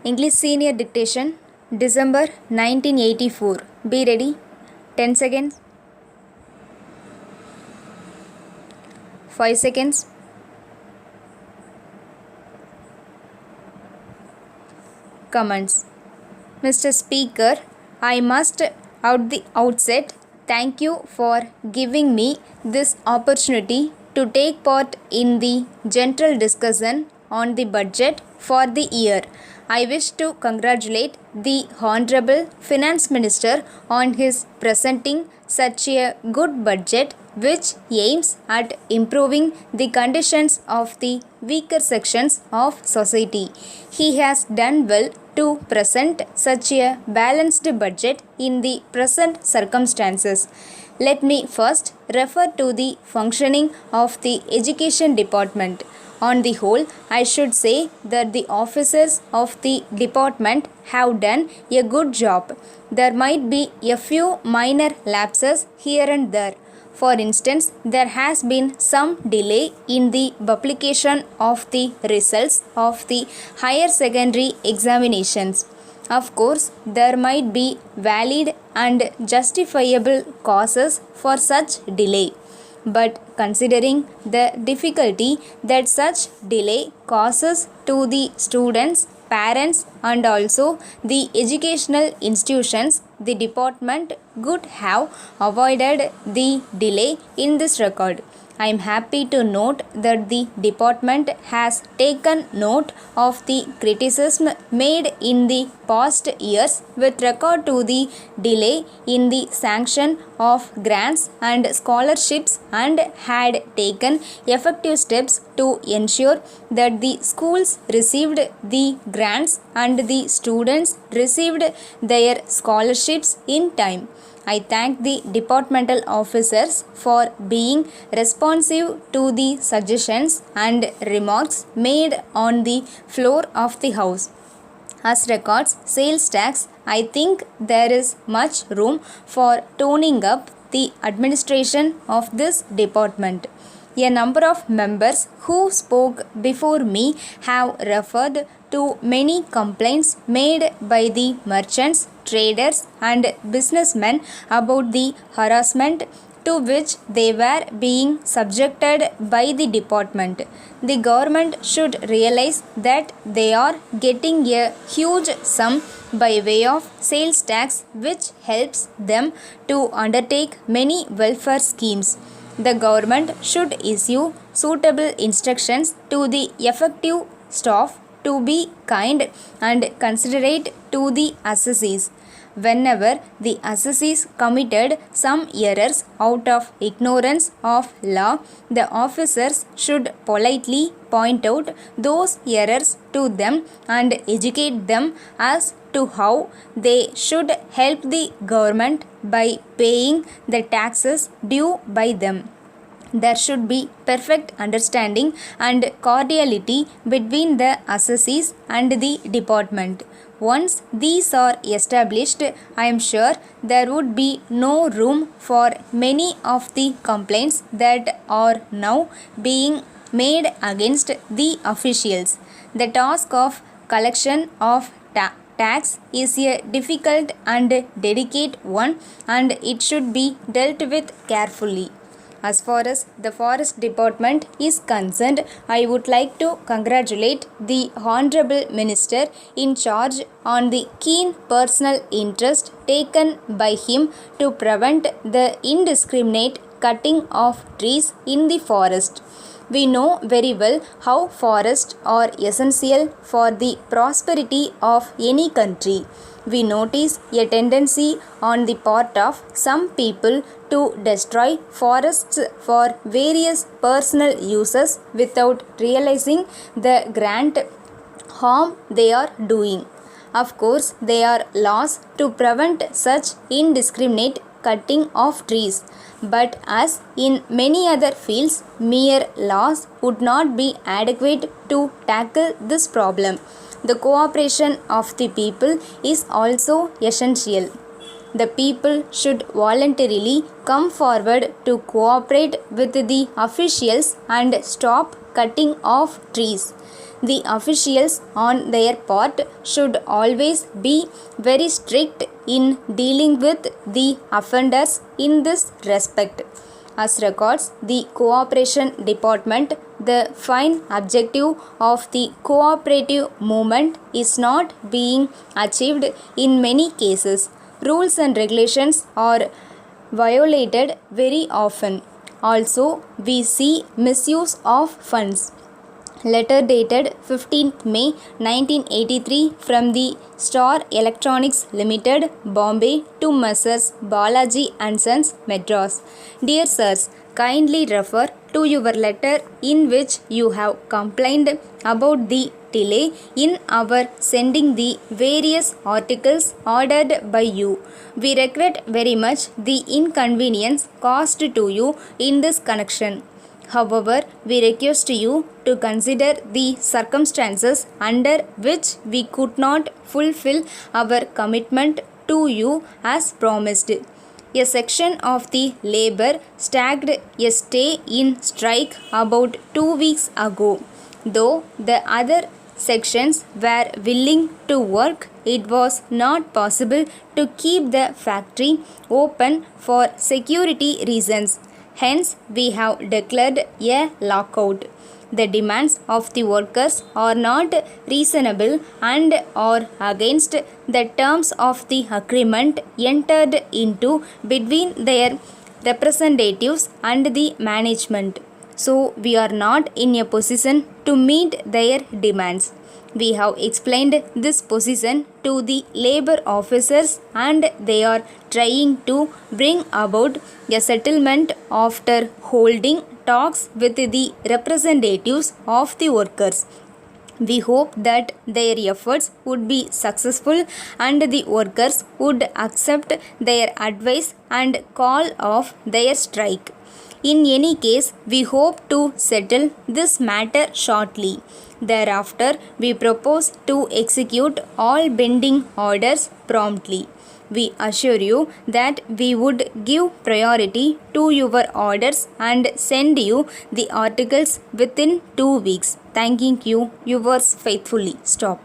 English Senior Dictation, December 1984. Be ready. 10 seconds. 5 seconds. Comments. Mr. Speaker, I must at the outset thank you for giving me this opportunity to take part in the general discussion on the budget for the year. I wish to congratulate the Honorable Finance Minister on his presenting such a good budget which aims at improving the conditions of the weaker sections of society. He has done well to present such a balanced budget in the present circumstances. Let me first refer to the functioning of the Education Department. On the whole, I should say that the officers of the department have done a good job. There might be a few minor lapses here and there. For instance, there has been some delay in the publication of the results of the higher secondary examinations. Of course, there might be valid and justifiable causes for such delay. But considering the difficulty that such delay causes to the students, parents, and also the educational institutions, the department could have avoided the delay in this record. I am happy to note that the department has taken note of the criticism made in the past years with regard to the delay in the sanction of grants and scholarships and had taken effective steps to ensure that the schools received the grants and the students received their scholarships in time. I thank the departmental officers for being responsive to the suggestions and remarks made on the floor of the House. As regards sales tax, I think there is much room for toning up the administration of this department. A number of members who spoke before me have referred to many complaints made by the merchants, traders, and businessmen about the harassment to which they were being subjected by the department. The government should realize that they are getting a huge sum by way of sales tax, which helps them to undertake many welfare schemes. The government should issue suitable instructions to the effective staff to be kind and considerate to the assessees. Whenever the assessees committed some errors out of ignorance of law, the officers should politely point out those errors to them and educate them as to how they should help the government by paying the taxes due by them. There should be perfect understanding and cordiality between the assessees and the department. Once these are established, I am sure there would be no room for many of the complaints that are now being made against the officials. The task of collection of tax is a difficult and delicate one, and it should be dealt with carefully. As far as the Forest Department is concerned, I would like to congratulate the Honorable Minister in charge on the keen personal interest taken by him to prevent the indiscriminate cutting of trees in the forest. We know very well how forests are essential for the prosperity of any country. We notice a tendency on the part of some people to destroy forests for various personal uses without realizing the grand harm they are doing. Of course, there are laws to prevent such indiscriminate cutting of trees, but as in many other fields, mere laws would not be adequate to tackle this problem. The cooperation of the people is also essential. The people should voluntarily come forward to cooperate with the officials and stop cutting off trees. The officials on their part should always be very strict in dealing with the offenders in this respect. As regards the cooperation department, the fine objective of the cooperative movement is not being achieved in many cases. Rules and regulations are violated very often. Also, we see misuse of funds. Letter dated 15th May 1983 from the Star Electronics Limited, Bombay to Messrs. Balaji and Sons, Madras. Dear Sirs, kindly refer to your letter in which you have complained about the delay in our sending the various articles ordered by you. We regret very much the inconvenience caused to you in this connection. However, we request you to consider the circumstances under which we could not fulfill our commitment to you as promised. A section of the labor staged a stay in strike about 2 weeks ago. Though the other sections were willing to work, it was not possible to keep the factory open for security reasons. Hence, we have declared a lockout. The demands of the workers are not reasonable and are against the terms of the agreement entered into between their representatives and the management. So, we are not in a position to meet their demands. We have explained this position to the labor officers and they are trying to bring about a settlement after holding talks with the representatives of the workers. We hope that their efforts would be successful and the workers would accept their advice and call off their strike. In any case, we hope to settle this matter shortly. Thereafter, we propose to execute all pending orders promptly. We assure you that we would give priority to your orders and send you the articles within 2 weeks. Thanking you, yours faithfully. Stop.